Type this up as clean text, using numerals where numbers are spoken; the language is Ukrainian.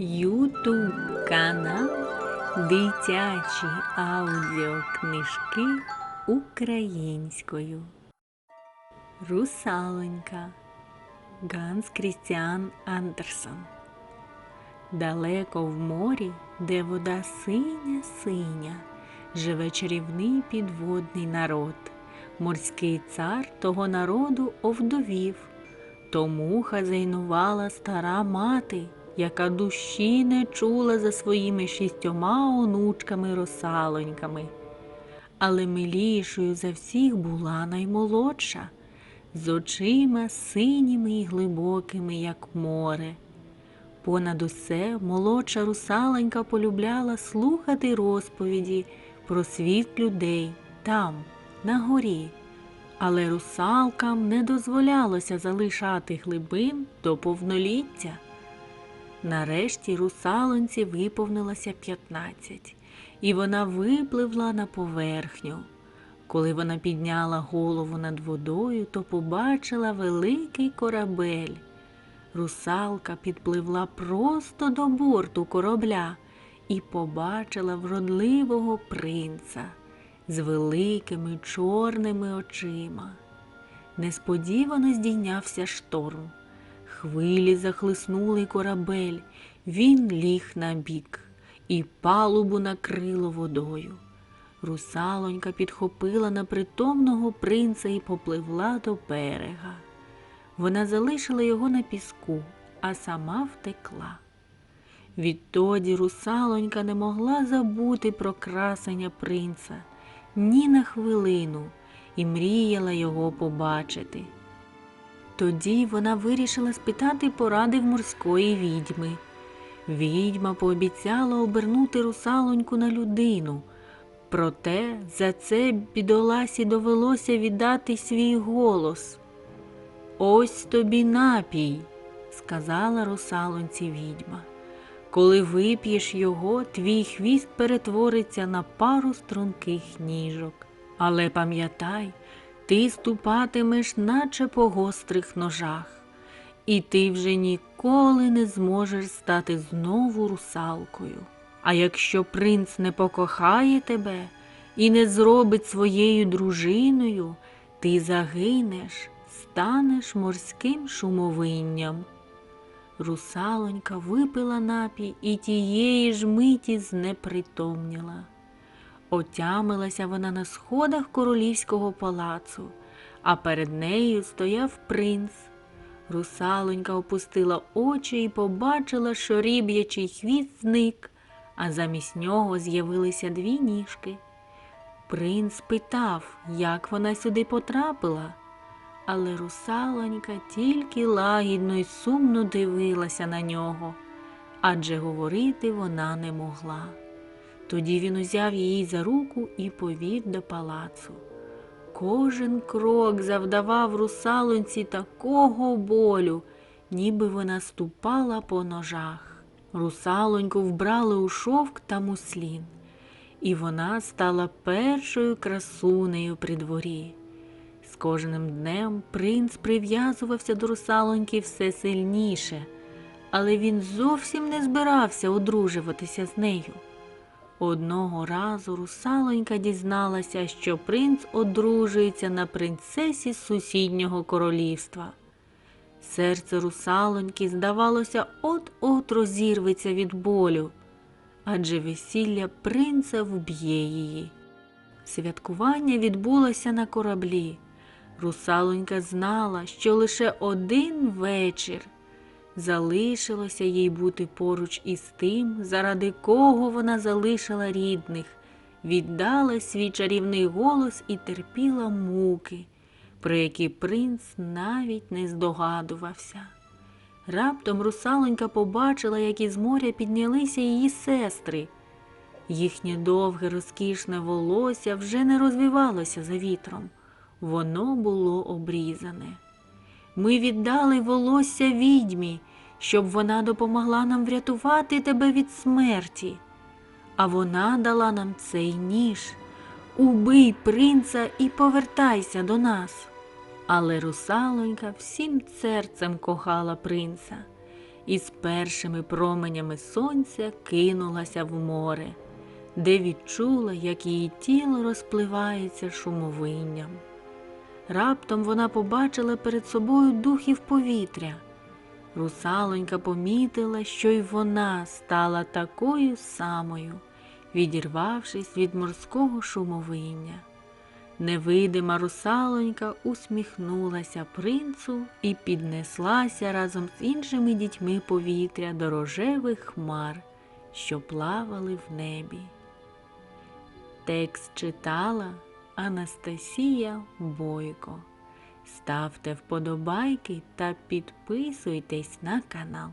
Ютуб канал Дитячі аудіокнижки українською. Русалонька Ганс Крістіан Андерсен. Далеко в морі, де вода синя-синя, живе чарівний підводний народ. Морський цар того народу овдовів, тому хазяйнувала стара мати, яка душі не чула за своїми 6 онучками-русалоньками. Але милішою за всіх була наймолодша, з очима синіми й глибокими, як море. Понад усе молодша русалонька полюбляла слухати розповіді про світ людей там, на горі. Але русалкам не дозволялося залишати глибин до повноліття. Нарешті русалонці виповнилося 15, і вона випливла на поверхню. Коли вона підняла голову над водою, то побачила великий корабель. Русалка підпливла просто до борту корабля і побачила вродливого принца з великими чорними очима. Несподівано здійнявся шторм. Хвилі захлиснули корабель, він ліг на бік, і палубу накрило водою. Русалонька підхопила непритомного принца і попливла до берега. Вона залишила його на піску, а сама втекла. Відтоді русалонька не могла забути про красення принца ні на хвилину і мріяла його побачити. Тоді вона вирішила спитати поради в морської відьми. Відьма пообіцяла обернути русалоньку на людину, проте за це бідоласі довелося віддати свій голос. «Ось тобі напій», – сказала русалонці відьма. «Коли вип'єш його, твій хвіст перетвориться на пару струнких ніжок. Але пам'ятай, ти ступатимеш наче по гострих ножах, і ти вже ніколи не зможеш стати знову русалкою. А якщо принц не покохає тебе і не зробить своєю дружиною, ти загинеш, станеш морським шумовинням». Русалонька випила напій і тієї ж миті знепритомніла. Отямилася вона на сходах королівського палацу, а перед нею стояв принц. Русалонька опустила очі і побачила, що ріб'ячий хвіст зник, а замість нього з'явилися 2 ніжки. Принц питав, як вона сюди потрапила, але русалонька тільки лагідно й сумно дивилася на нього, адже говорити вона не могла. Тоді він узяв її за руку і повів до палацу. Кожен крок завдавав русалонці такого болю, ніби вона ступала по ножах. Русалоньку вбрали у шовк та муслін, і вона стала першою красунею при дворі. З кожним днем принц прив'язувався до русалоньки все сильніше, але він зовсім не збирався одружуватися з нею. Одного разу русалонька дізналася, що принц одружується на принцесі з сусіднього королівства. Серце русалоньки, здавалося, от-от розірветься від болю, адже весілля принца вб'є її. Святкування відбулося на кораблі. Русалонька знала, що лише один вечір залишилося їй бути поруч із тим, заради кого вона залишила рідних, віддала свій чарівний голос і терпіла муки, про які принц навіть не здогадувався. Раптом русалонька побачила, як із моря піднялися її сестри. Їхнє довге розкішне волосся вже не розвивалося за вітром, воно було обрізане. «Ми віддали волосся відьмі, щоб вона допомогла нам врятувати тебе від смерті. А вона дала нам цей ніж. Убий принца і повертайся до нас». Але русалонька всім серцем кохала принца. і з першими променями сонця кинулася в море, де відчула, як її тіло розпливається шумовинням. Раптом вона побачила перед собою духів повітря. Русалонька помітила, що й вона стала такою самою, відірвавшись від морського шумовиння. Невидима русалонька усміхнулася принцу і піднеслася разом з іншими дітьми повітря до рожевих хмар, що плавали в небі. Текст читала Анастасія Бойко. Ставте вподобайки та підписуйтесь на канал.